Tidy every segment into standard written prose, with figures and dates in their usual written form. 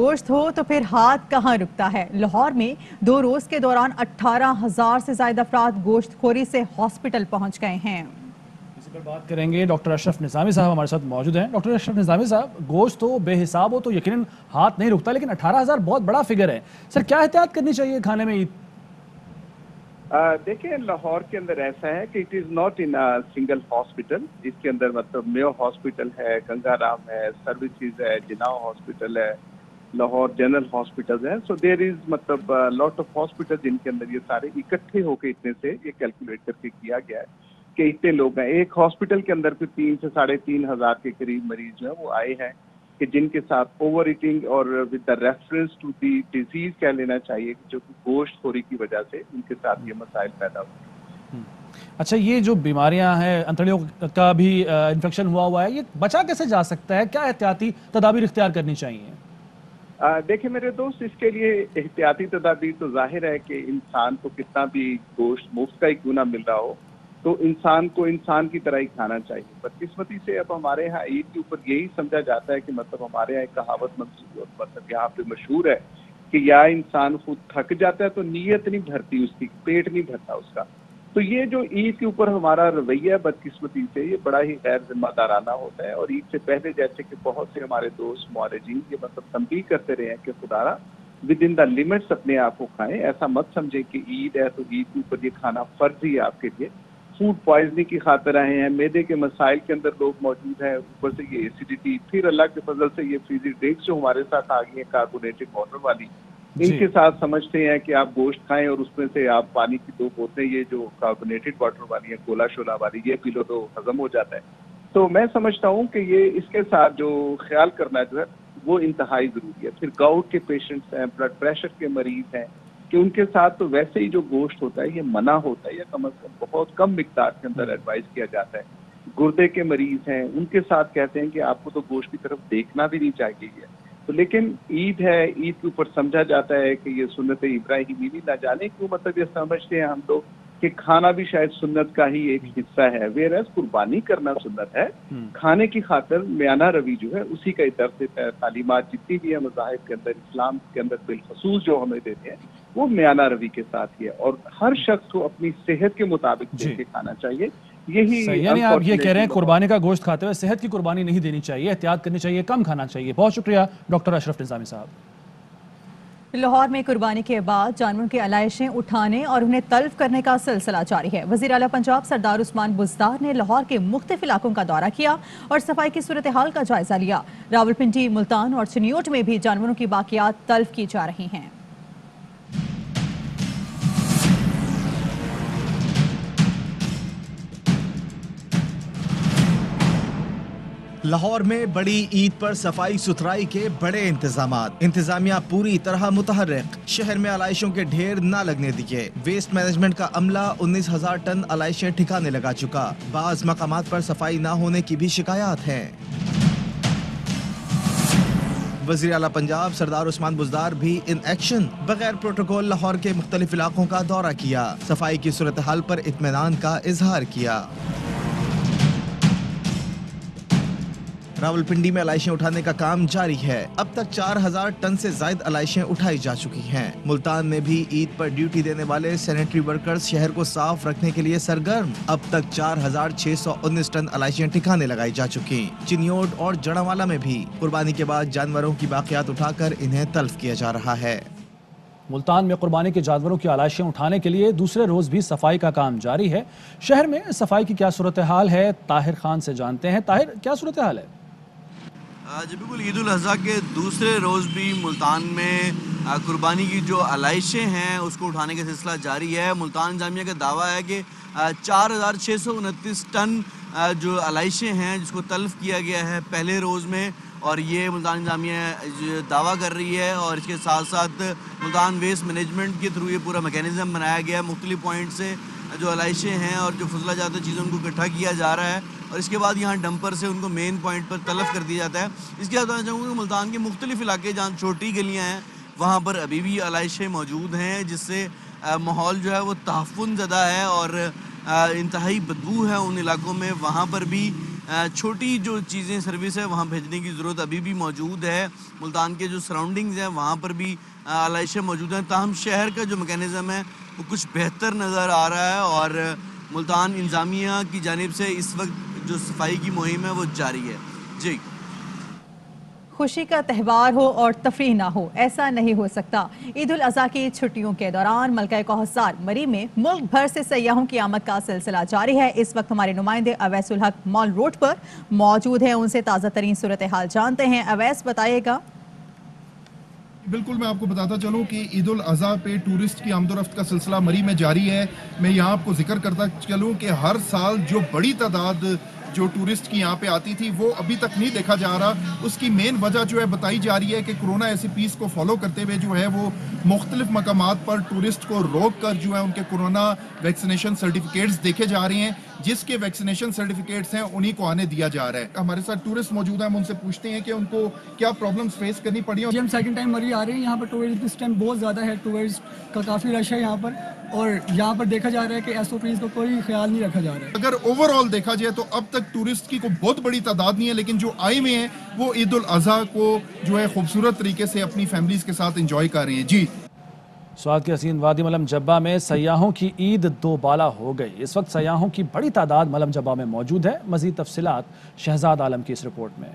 گوشت ہو تو پھر ہاتھ کہاں رکتا ہے۔ لاہور میں 2 روز کے دوران 18,000 سے زائد افراد گوشت خوری سے ہاسپٹل پہنچ گئے ہیں۔ اسی پر بات کریں گے، ڈاکٹر اشرف نظامی صاحب ہمارے ساتھ موجود ہیں۔ ڈاکٹر اشرف نظامی صاحب، گوشت ہو بے حساب ہو تو یقیناً ہاتھ نہیں رکتا، لیکن 18,000 بہت بڑا فگر ہے۔ سر کیا احتیاط کرنی چاہیے کھانے میں عید؟ دیکھیں، لاہور کے اندر ایسا ہے کہ it is not in single hospital. اس کے اندر مطلب میو ہاسپٹل ہے، گنگا رام ہے، سروسز ہے، جناح ہاسپٹل ہے، لاہور جنرل ہاسپٹل ہے۔ سو دیر از مطلب لاٹ آف ہاسپٹل جن کے اندر یہ سارے اکٹھے ہو کے اتنے سے یہ کیلکولیٹ کر کے کیا گیا ہے کہ اتنے لوگ ہیں۔ ایک ہاسپٹل کے اندر پھر 3 سے 3,500 کے قریب مریض جو ہیں وہ آئے ہیں کہ جن کے ساتھ اوور ایٹنگ اور with the reference to the disease کہہ لینا چاہیے جو کہ گوشت خوری کی وجہ سے ان کے ساتھ یہ مسائل پیدا ہوئے۔ اچھا، یہ جو بیماریاں ہیں، انتڑیوں کا بھی انفیکشن ہوا ہے، یہ بچا کیسے جا سکتا ہے؟ کیا احتیاطی تدابیر اختیار کرنی چاہیے؟ دیکھیں میرے دوست، اس کے لیے احتیاطی تدابیر تو ظاہر ہے کہ انسان کو کتنا بھی گوشت مفت کا ہی کیوں نہ مل رہا ہو تو انسان کو انسان کی طرح ہی کھانا چاہیے۔ بدقسمتی سے اب ہمارے ہاں عید کے اوپر یہی سمجھا جاتا ہے کہ مطلب ہمارے ہاں ایک کہاوت مطلب یہاں پہ مشہور ہے کہ یا انسان خود تھک جاتا ہے تو نیت نہیں بھرتی اس کی، پیٹ نہیں بھرتا اس کا۔ تو یہ جو عید کے اوپر ہمارا رویہ بدقسمتی سے یہ بڑا ہی غیر ذمہ دارانہ ہوتا ہے، اور عید سے پہلے جیسے کہ بہت سے ہمارے دوست معالجین یہ مطلب تنبیہ کرتے رہے ہیں کہ خدارا ود ان دا لمٹس اپنے آپ کو کھائیں۔ ایسا مت سمجھیں کہ عید ہے تو عید کے اوپر یہ کھانا فرض ہی ہے آپ کے لیے۔ فوڈ پوائزننگ کی خاطر آئے ہیں، معدے کے مسائل کے اندر لوگ موجود ہیں، اوپر سے یہ ایسیڈیٹی، پھر اللہ کے فضل سے یہ فریزی ڈرنکس جو ہمارے ساتھ آ گئی ہیں کاربونیٹڈ واٹر والی، ان کے ساتھ سمجھتے ہیں کہ آپ گوشت کھائیں اور اس میں سے آپ پانی کی 2 بوتلیں یہ جو کاربونیٹڈ واٹر والی ہیں، کولا شولا والی، یہ پی لو تو ہضم ہو جاتا ہے۔ تو میں سمجھتا ہوں کہ یہ اس کے ساتھ جو خیال کرنا جو ہے وہ انتہائی ضروری ہے۔ پھر گاؤٹ کے پیشنٹس ہیں، بلڈ پریشر کے مریض ہیں کہ ان کے ساتھ تو ویسے ہی جو گوشت ہوتا ہے یہ منع ہوتا ہے یا کم از کم بہت کم مقدار کے اندر ایڈوائز کیا جاتا ہے۔ گردے کے مریض ہیں، ان کے ساتھ کہتے ہیں کہ آپ کو تو گوشت کی طرف دیکھنا بھی نہیں چاہیے۔ تو لیکن عید ہے، عید کے اوپر سمجھا جاتا ہے کہ یہ سنت ابراہیمی، نہ جانے کیوں مطلب یہ سمجھتے ہیں ہم لوگ کہ کھانا بھی شاید سنت کا ہی ایک حصہ ہے، ویئر قربانی کرنا سنت ہے۔ کھانے کی خاطر میانہ روی جو ہے اسی کا درس تعلیمات جتنی بھی ہیں مذاہب کے اندر، اسلام کے اندر بالخصوص جو ہمیں دیتے ہیں وہ میانہ روی کے ساتھ ہی ہے، اور ہر شخص کو اپنی صحت کے مطابق دیکھ کے کھانا چاہیے۔ یہی یعنی آپ یہ کہہ رہے ہیں قربانی کا گوشت کھاتے ہوئے صحت کی قربانی نہیں دینی چاہیے، احتیاط کرنی چاہیے، کم کھانا چاہیے۔ بہت شکریہ ڈاکٹر اشرف نظامی صاحب۔ لاہور میں قربانی کے بعد جانوروں کی علائشیں اٹھانے اور انہیں تلف کرنے کا سلسلہ جاری ہے۔ وزیر اعلیٰ پنجاب سردار عثمان بزدار نے لاہور کے مختلف علاقوں کا دورہ کیا اور صفائی کی صورتحال کا جائزہ لیا۔ راولپنڈی، ملتان اور چنیوٹ میں بھی جانوروں کی باقیات تلف کی جا رہی ہیں۔ لاہور میں بڑی عید پر صفائی ستھرائی کے بڑے انتظامات، انتظامیہ پوری طرح متحرک، شہر میں علائشوں کے ڈھیر نہ لگنے دیے۔ ویسٹ مینجمنٹ کا عملہ 19,000 ٹن علائشیں ٹھکانے لگا چکا۔ بعض مقامات پر صفائی نہ ہونے کی بھی شکایات ہیں۔ وزیر اعلیٰ پنجاب سردار عثمان بزدار بھی ان ایکشن، بغیر پروٹوکول لاہور کے مختلف علاقوں کا دورہ کیا، صفائی کی صورتحال پر اطمینان کا اظہار کیا۔ راولپنڈی میں علائشیں اٹھانے کا کام جاری ہے، اب تک 4,000 ٹن سے زائد علائشیں اٹھائی جا چکی ہیں۔ ملتان میں بھی عید پر ڈیوٹی دینے والے سینیٹری ورکرز شہر کو صاف رکھنے کے لیے سرگرم، اب تک 4,619 ٹن علائشیں ٹھکانے لگائی جا چکی۔ چنیوٹ اور جڑاوالا میں بھی قربانی کے بعد جانوروں کی باقیات اٹھا کر انہیں تلف کیا جا رہا ہے۔ ملتان میں قربانی کے جانوروں کی علائشیں اٹھانے کے لیے دوسرے روز بھی صفائی کا کام جاری ہے۔ شہر میں صفائی کی کیا صورتحال ہے، طاہر خان سے جانتے ہیں۔ طاہر، کیا صورتحال ہے؟ جی بالکل، عید الاضحیٰ کے دوسرے روز بھی ملتان میں قربانی کی جو علائشیں ہیں اس کو اٹھانے کا سلسلہ جاری ہے۔ ملتان جامعہ کا دعویٰ ہے کہ 4,629 ٹن جو علائشیں ہیں جس کو تلف کیا گیا ہے پہلے روز میں، اور یہ ملتان جامعہ دعویٰ کر رہی ہے، اور اس کے ساتھ ساتھ ملتان ویسٹ مینجمنٹ کے تھرو یہ پورا میکینزم بنایا گیا ہے۔ مختلف پوائنٹ سے جو علائشیں ہیں اور جو فضلہ جات چیزوں کو اکٹھا کیا جا رہا ہے، اور اس کے بعد یہاں ڈمپر سے ان کو مین پوائنٹ پر تلف کر دیا جاتا ہے۔ اس کے بعد میں چاہوں گا کہ ملتان کے مختلف علاقے جہاں چھوٹی گلیاں ہیں وہاں پر ابھی بھی علائشیں موجود ہیں، جس سے ماحول جو ہے وہ تحفظ زدہ ہے اور انتہائی بدبو ہے ان علاقوں میں۔ وہاں پر بھی چھوٹی جو چیزیں سروس ہے وہاں بھیجنے کی ضرورت ابھی بھی موجود ہے. ملتان کے جو سراؤنڈنگز ہیں وہاں پر بھی علائشیں موجود ہیں, تاہم شہر کا جو میکینزم ہے وہ کچھ بہتر نظر آ رہا ہے اور ملتان انتظامیہ کی جانب سے اس وقت جو صفائی کی مہم ہے وہ جاری ہے. جی, خوشی کا تہوار ہو اور تفریح نہ ہو, ایسا نہیں ہو سکتا. عید الاضحیٰ کی چھٹیوں کے دوران ملکہ کوثر مری میں ملک بھر سے سیاحوں کی آمد کا سلسلہ جاری ہے. اس وقت ہمارے نمائندے اویس الحق مال روڈ پر موجود ہیں, ان سے تازہ ترین صورتحال جانتے ہیں. اویس, بتائیے گا. بالکل, میں آپ کو بتاتا چلوں کہ عید الاضحیٰ پہ ٹورسٹ کی آمد و رفت کا سلسلہ مری میں جاری ہے. میں یہاں آپ کو ذکر کرتا چلوں کہ ہر سال جو بڑی تعداد جو ٹورسٹ کی یہاں پہ آتی تھی وہ ابھی تک نہیں دیکھا جا رہا. اس کی مین وجہ جو ہے بتائی جا رہی ہے کہ کرونا ایس پیز کو فالو کرتے ہوئے جو ہے وہ مختلف مقامات پر ٹورسٹ کو روک کر جو ہے ان کے کرونا ویکسینیشن سرٹیفکیٹس دیکھے جا رہے ہیں. جس کے ویکسینیشن سرٹیفکیٹس ہیں انہی کو آنے دیا جا رہا ہے. ہمارے ساتھ ٹورسٹ موجود ہیں, ہم ان سے پوچھتے ہیں کہ ان کو کیا پرابلمس فیس کرنی پڑی. ہم سیکنڈ ٹائم مری آ رہے ہیں. یہاں پر ٹورسٹ اس ٹائم بہت زیادہ ہے, ٹورسٹ کا کافی رش ہے یہاں پر, اور یہاں پر دیکھا جا رہا ہے کہ ایس او پیز کو کوئی خیال نہیں رکھا جا رہا ہے. اگر اوور آل دیکھا جائے تو اب تک ٹورسٹ کی کوئی بہت بڑی تعداد نہیں ہے, لیکن جو آئے ہوئے ہیں وہ عید الاضحیٰ کو جو ہے خوبصورت طریقے سے اپنی فیملیز کے ساتھ انجوائے کر رہے ہیں. جی, سوات کے حسین وادی ملم جبہ میں سیاحوں کی عید دوبالا ہو گئی. اس وقت سیاحوں کی بڑی تعداد ملم جبہ میں موجود ہے. مزید تفصیلات شہزاد عالم کی اس رپورٹ میں.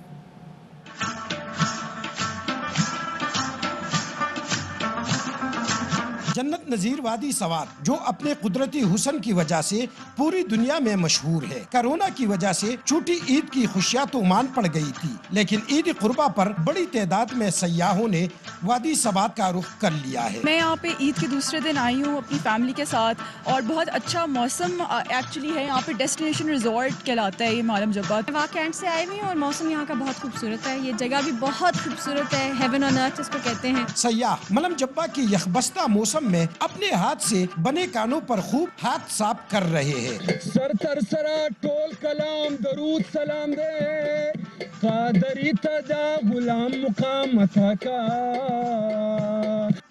جنت نظیر وادی سوات جو اپنے قدرتی حسن کی وجہ سے پوری دنیا میں مشہور ہے. کرونا کی وجہ سے چھوٹی عید کی خوشیاں تو مان پڑ گئی تھی, لیکن عید قربہ پر بڑی تعداد میں سیاحوں نے وادی سوات کا رخ کر لیا ہے. میں یہاں پہ عید کے دوسرے دن آئی ہوں اپنی فیملی کے ساتھ, اور بہت اچھا موسم ایکچولی ہے یہاں پہ. ڈیسٹینیشن ریزورٹ کہلاتا ہے یہ مالم جبہ. واہ کینٹ سے آئے ہوئی ہوں اور موسم یہاں کا بہت خوبصورت ہے. یہ جگہ بھی بہت خوبصورت ہے, ہیون آن ارتھ اس کو کہتے ہیں. سیاح ملم جبہ کی یخبستہ موسم میں اپنے ہاتھ سے بنے کانوں پر خوب ہاتھ صاف کر رہے ہیں. سر ترسرا ٹول کلام درود سلام دے قادری تدا غلام مقام کا.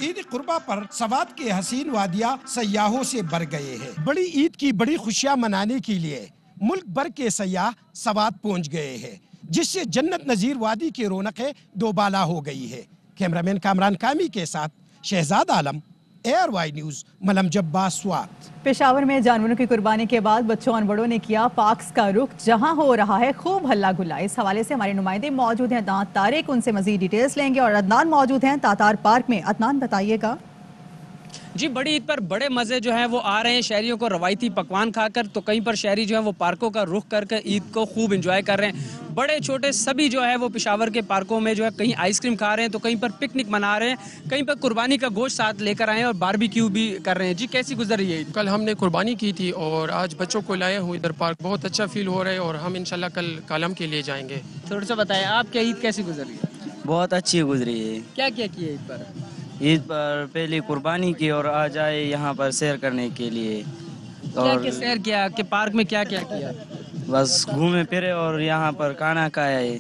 عید قربہ پر سوات کے حسین وادیاں سیاحوں سے بھر گئے ہیں. بڑی عید کی بڑی خوشیاں منانے کے لیے ملک بھر کے سیاح سوات پہنچ گئے ہیں, جس سے جنت نظیر وادی کی رونقیں دوبالا ہو گئی ہے. کیمرامین کامران کامی کے ساتھ شہزاد عالم, ایئر وائی نیوز, ملم جبہ, سوات. پشاور میں جانوروں کی قربانی کے بعد بچوں اور بڑوں نے کیا پارکس کا رخ, جہاں ہو رہا ہے خوب ہلا گلا. اس حوالے سے ہمارے نمائندے موجود ہیں عدنان طارق, ان سے مزید ڈیٹیلز لیں گے. اور عدنان موجود ہیں تاتار پارک میں. عدنان, بتائیے گا. جی, بڑی عید پر بڑے مزے جو ہیں وہ آ رہے ہیں شہریوں کو روایتی پکوان کھا کر. تو کہیں پر شہری جو ہیں وہ پارکوں کا رخ کر کے عید کو خوب انجوائے کر رہے ہیں. بڑے چھوٹے سبھی جو ہے وہ پشاور کے پارکوں میں جو ہے کہیں آئس کریم کھا رہے ہیں, تو کہیں پر پکنک منا رہے ہیں, کہیں پر قربانی کا گوشت ساتھ لے کر آئے ہیں اور باربیکیو بھی کر رہے ہیں. جی, کیسی گزر رہی ہے عید؟ کل ہم نے قربانی کی تھی اور آج بچوں کو لائے ہوں ادھر پارک. بہت اچھا فیل ہو رہا ہے اور ہم انشاءاللہ کل کالم کے لیے جائیں گے. تھوڑا سا بتائیں آپ کیا عید کیسی گزر رہی ہے؟ بہت اچھی گزری ہے. کیا کیا کیا عید پر؟ عید پر پہلی قربانی کی اور آج آئے یہاں پر سیر کرنے کے لیے. اور کیا سیر کیا کہ پارک میں کیا کیا کیا؟ بس گھومے پھرے اور یہاں پر کھانا کھایا ہے.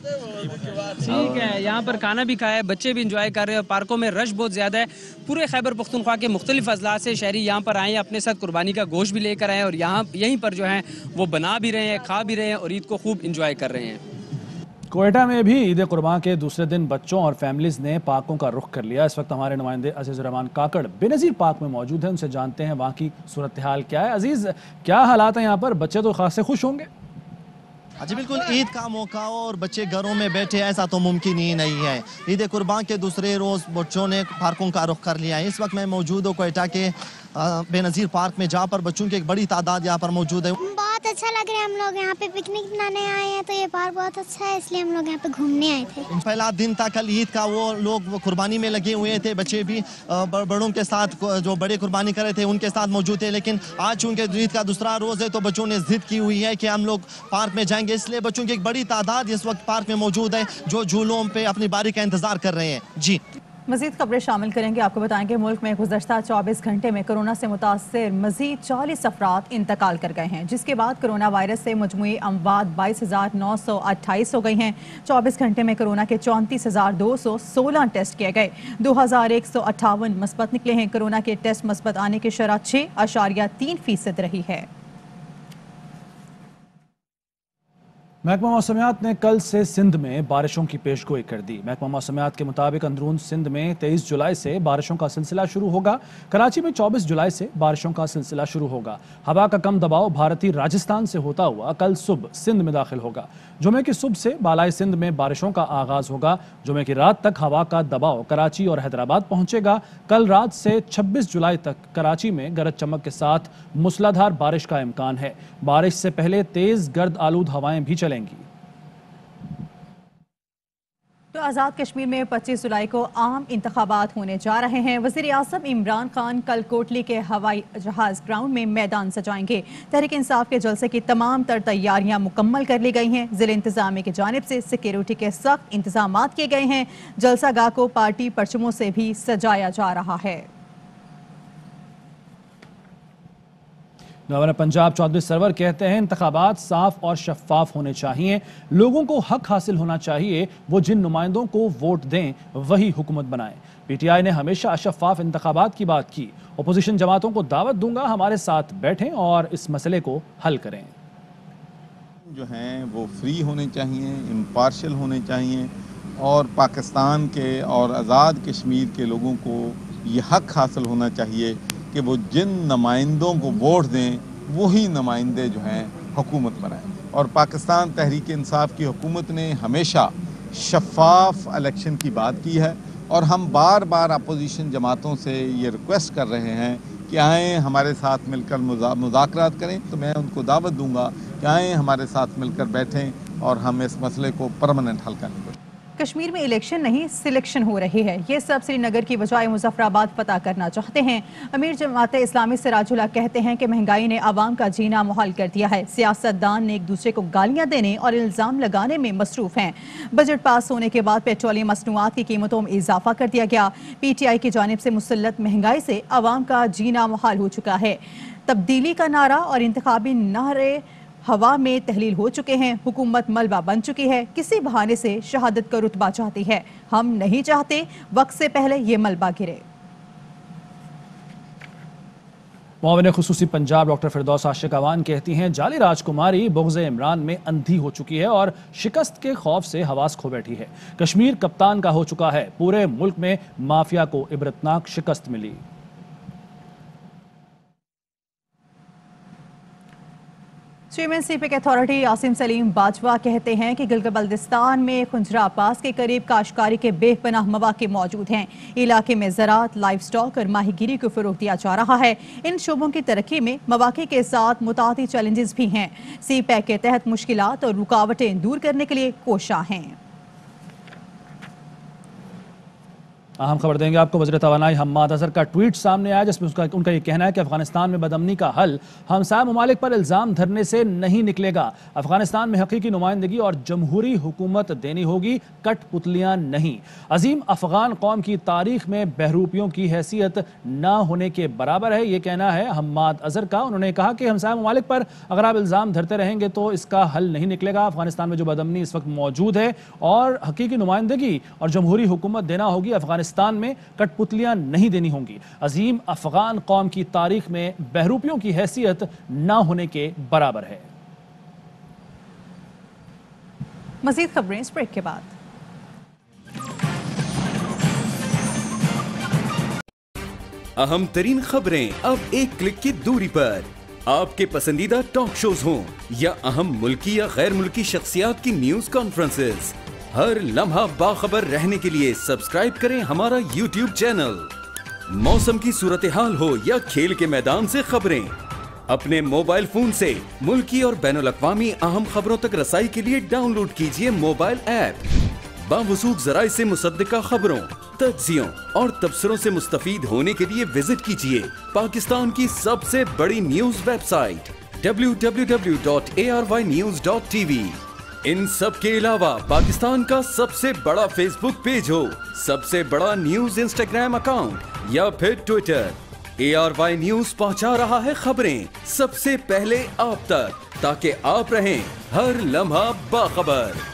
ٹھیک ہے, یہاں پر کھانا بھی کھایا ہے, بچے بھی انجوائے کر رہے ہیں, اور پارکوں میں رش بہت زیادہ ہے. پورے خیبر پختونخوا کے مختلف اضلاع سے شہری یہاں پر آئے ہیں, اپنے ساتھ قربانی کا گوشت بھی لے کر آئے ہیں, اور یہیں پر جو ہیں وہ بنا بھی رہے ہیں, کھا بھی رہے ہیں, اور عید کو خوب انجوائے کر رہے ہیں. کوئٹہ میں بھی عید قربان کے دوسرے دن بچوں اور فیملیز نے پارکوں کا رخ کر لیا. اس وقت ہمارے نمائندے عزیز الرحمان کاکڑ بے نظیر پارک میں موجود ہیں, ان سے جانتے ہیں وہاں کی صورتحال کیا ہے. عزیز, کیا حالات ہیں یہاں پر؟ بچے تو خاص سے خوش ہوں گے. جی بالکل, عید کا موقع ہو اور بچے گھروں میں بیٹھے ایسا تو ممکن ہی نہیں ہے. عید قربان کے دوسرے روز بچوں نے پارکوں کا رخ کر لیا ہے. اس وقت میں موجود ہوں کوئٹہ کے بے نظیر پارک میں, جہاں پر بچوں کی ایک بڑی تعداد یہاں پر موجود ہے. بہت اچھا لگ رہا ہے, ہم لوگ یہاں پہ پکنک منانے آئے ہیں, تو یہ پارک بہت اچھا ہے, اس لیے ہم لوگ یہاں پہ گھومنے آئے تھے. پہلا دن تھا کل عید کا, وہ لوگ قربانی میں لگے ہوئے تھے, بچے بھی بڑوں کے ساتھ جو بڑے قربانی کر رہے تھے ان کے ساتھ موجود تھے. لیکن آج چونکہ عید کا دوسرا روز ہے تو بچوں نے ضد کی ہوئی ہے کہ ہم لوگ پارک میں جائیں گے, اس لیے بچوں کی ایک بڑی تعداد اس وقت پارک میں موجود ہے جو جھولوں پہ اپنی باری کا انتظار کر رہے ہیں. جی, مزید خبریں شامل کریں گے. آپ کو بتائیں کہ ملک میں گزشتہ 24 گھنٹے میں کرونا سے متاثر مزید 40 افراد انتقال کر گئے ہیں, جس کے بعد کرونا وائرس سے مجموعی اموات 22,928 ہو گئی ہیں. 24 گھنٹے میں کرونا کے 34,216 ٹیسٹ کیے گئے. 2,158 مثبت نکلے ہیں. کرونا کے ٹیسٹ مثبت آنے کی شرح 6.3% رہی ہے. محکمہ موسمیات نے کل سے سندھ میں بارشوں کی پیشگوئی کر دی۔ محکمہ موسمیات کے مطابق اندرون سندھ میں 23 جولائی سے بارشوں کا سلسلہ شروع ہوگا۔ کراچی میں 24 جولائی سے بارشوں کا سلسلہ شروع ہوگا۔ ہوا کا کم دباؤ بھارتی راجستھان سے ہوتا ہوا کل صبح سندھ میں داخل ہوگا۔ جمعے کی صبح سے بالائی سندھ میں بارشوں کا آغاز ہوگا۔ جمعے کی رات تک ہوا کا دباؤ کراچی اور حیدرآباد پہنچے گا۔ کل رات سے 26 جولائی تک کراچی میں گرج چمک کے ساتھ موسلادھار بارش کا امکان ہے۔ بارش سے پہلے تیز گرد آلود ہوائیں بھی چلیں گی۔ تو آزاد کشمیر میں 25 جولائی کو عام انتخابات ہونے جا رہے ہیں۔ وزیر اعظم عمران خان کل کوٹلی کے ہوائی جہاز گراؤنڈ میں میدان سجائیں گے۔ تحریک انصاف کے جلسے کی تمام تر تیاریاں مکمل کر لی گئی ہیں۔ ضلع انتظامیہ کی جانب سے سیکیورٹی کے سخت انتظامات کیے گئے ہیں۔ جلسہ گاہ کو پارٹی پرچموں سے بھی سجایا جا رہا ہے۔ گورنر پنجاب چودھری سرور کہتے ہیں انتخابات صاف اور شفاف ہونے چاہیے۔ لوگوں کو حق حاصل ہونا چاہیے، وہ جن نمائندوں کو ووٹ دیں وہی حکومت بنائیں۔ پی ٹی آئی نے ہمیشہ شفاف انتخابات کی بات کی۔ اپوزیشن جماعتوں کو دعوت دوں گا ہمارے ساتھ بیٹھیں اور اس مسئلے کو حل کریں۔ جو ہیں وہ فری ہونے چاہیے، امپارشل ہونے چاہیے، اور پاکستان کے اور آزاد کشمیر کے لوگوں کو یہ حق حاصل ہونا چاہیے کہ وہ جن نمائندوں کو ووٹ دیں وہی نمائندے جو ہیں حکومت بنائیں۔ اور پاکستان تحریک انصاف کی حکومت نے ہمیشہ شفاف الیکشن کی بات کی ہے، اور ہم بار بار اپوزیشن جماعتوں سے یہ ریکویسٹ کر رہے ہیں کہ آئیں ہمارے ساتھ مل کر مذاکرات کریں۔ تو میں ان کو دعوت دوں گا کہ آئیں ہمارے ساتھ مل کر بیٹھیں اور ہم اس مسئلے کو پرماننٹ حل کریں۔ کشمیر میں الیکشن نہیں سلیکشن ہو رہی ہے، یہ سب سری نگر کی بجائے مظفر آباد فتح کرنا چاہتے ہیں۔ امیر جماعت اسلامی سراج اللہ کہتے ہیں کہ مہنگائی نے عوام کا جینا محال کر دیا ہے۔ سیاستدان نے ایک دوسرے کو گالیاں دینے اور الزام لگانے میں مصروف ہیں۔ بجٹ پاس ہونے کے بعد پیٹرولیم مصنوعات کی قیمتوں میں اضافہ کر دیا گیا۔ پی ٹی آئی کی جانب سے مسلط مہنگائی سے عوام کا جینا محال ہو چکا ہے۔ تبدیلی کا نعرہ اور انتخابی نعرے ہوا میں تحلیل ہو چکے ہیں۔ حکومت ملبہ بن چکی ہے، کسی بہانے سے شہادت کا رتبہ چاہتی ہے۔ ہم نہیں چاہتے وقت سے پہلے یہ ملبہ گرے۔ معاون خصوصی پنجاب ڈاکٹر فردوس عاشق اوان کہتی ہیں جعلی راجکماری بغض عمران میں اندھی ہو چکی ہے اور شکست کے خوف سے حواس کھو بیٹھی ہے۔ کشمیر کپتان کا ہو چکا ہے، پورے ملک میں مافیا کو عبرتناک شکست ملی۔ Chairman CPEC authority Asim Saleem Bajwa کہتے ہیں کہ گلگت بلتستان میں خنجرہ پاس کے قریب کاشتکاری کے بے پناہ مواقع موجود ہیں۔ علاقے میں زراعت، لائف سٹاک اور ماہی گیری کو فروغ دیا جا رہا ہے۔ ان شعبوں کی ترقی میں مواقع کے ساتھ متعدد چیلنجز بھی ہیں۔ سی پیک کے تحت مشکلات اور رکاوٹیں دور کرنے کے لیے کوشاں ہیں۔ اہم خبر دیں گے آپ کو۔ وزیر توانائی حماد اظہر کا ٹویٹ سامنے آیا جس میں ان کا یہ کہنا ہے کہ افغانستان میں بدامنی کا حل ہمسایہ ممالک پر الزام دھرنے سے نہیں نکلے گا۔ افغانستان میں حقیقی نمائندگی اور جمہوری حکومت دینی ہوگی، کٹ پتلیاں نہیں۔ عظیم افغان قوم کی تاریخ میں بہروپیوں کی حیثیت نہ ہونے کے برابر ہے، یہ کہنا ہے حماد اظہر کا۔ انہوں نے کہا کہ ہمسایہ ممالک پر اگر آپ الزام دھرتے رہیں گے تو اس کا حل نہیں نکلے گا۔ افغانستان میں جو بدامنی اس وقت موجود ہے اور حقیقی نمائندگی اور جمہوری حکومت دینا ہوگی، افغانستان میں کٹ پتلیاں نہیں دینی ہوں گی۔ عظیم افغان قوم کی تاریخ میں بہروپیوں کی حیثیت نہ ہونے کے برابر ہے۔ مزید خبریں اس بریک کے بعد۔ اہم ترین خبریں اب ایک کلک کی دوری پر۔ آپ کے پسندیدہ ٹاک شوز ہوں یا اہم ملکی یا غیر ملکی شخصیات کی نیوز کانفرنسز، ہر لمحہ باخبر رہنے کے لیے سبسکرائب کریں ہمارا یوٹیوب چینل۔ موسم کی صورتحال ہو یا کھیل کے میدان سے خبریں، اپنے موبائل فون سے ملکی اور بین الاقوامی اہم خبروں تک رسائی کے لیے ڈاؤن لوڈ کیجیے موبائل ایپ۔ باوثوق ذرائع سے مصدقہ خبروں، تجزیوں اور تبصروں سے مستفید ہونے کے لیے وزٹ کیجیے پاکستان کی سب سے بڑی نیوز ویب سائٹ www.arYnews.tv۔ ان سب کے علاوہ پاکستان کا سب سے بڑا فیس بک پیج ہو، سب سے بڑا نیوز انسٹاگرام اکاؤنٹ یا پھر ٹویٹر، ARY نیوز پہنچا رہا ہے خبریں سب سے پہلے آپ تک، تاکہ آپ رہیں ہر لمحہ باخبر۔